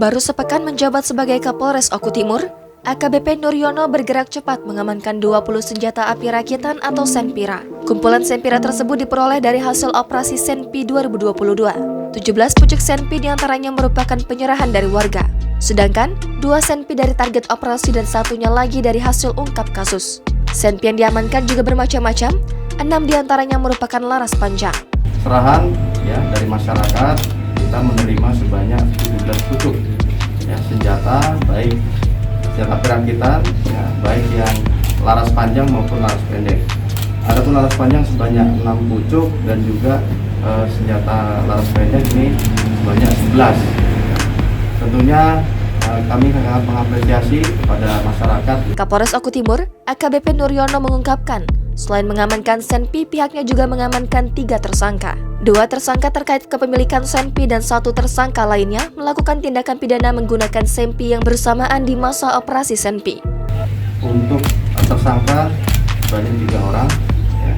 Baru sepekan menjabat sebagai Kapolres Oku Timur, AKBP Nuryono bergerak cepat mengamankan 20 senjata api rakitan atau Senpira. Kumpulan Senpira tersebut diperoleh dari hasil operasi Senpi 2022. 17 pucuk Senpi diantaranya merupakan penyerahan dari warga. Sedangkan 2 Senpi dari target operasi dan satunya lagi dari hasil ungkap kasus. Senpi yang diamankan juga bermacam-macam, 6 diantaranya merupakan laras panjang. Serahan ya dari masyarakat, kita menerima sebanyak 17 pucuk ya, senjata baik senjata perakitan ya, baik yang laras panjang maupun laras pendek. Adapun laras panjang sebanyak 6 pucuk dan juga senjata laras pendek ini sebanyak 11. Tentunya kami sangat mengapresiasi kepada masyarakat. Kapolres Oku Timur, AKBP Nuryono mengungkapkan, selain mengamankan Senpi, pihaknya juga mengamankan 3 tersangka. 2 tersangka terkait kepemilikan Senpi dan 1 tersangka lainnya melakukan tindakan pidana menggunakan Senpi yang bersamaan di masa operasi Senpi. Untuk tersangka sebanyak 3 orang, ya.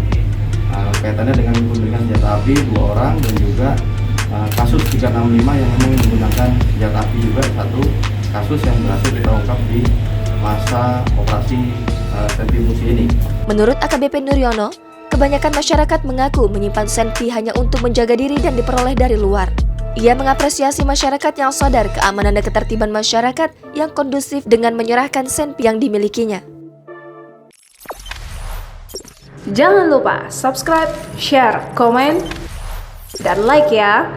Kaitannya dengan kepemilikan senjata api 2 orang dan juga kasus 365 yang memang menggunakan senjata api juga 1 kasus yang berhasil kita ungkap di masa operasi Senpi Musi ini. Menurut AKBP Nuryono, kebanyakan masyarakat mengaku menyimpan Senpi hanya untuk menjaga diri dan diperoleh dari luar. Ia mengapresiasi masyarakat yang sadar keamanan dan ketertiban masyarakat yang kondusif dengan menyerahkan Senpi yang dimilikinya. Jangan lupa subscribe, share, komen, dan like ya!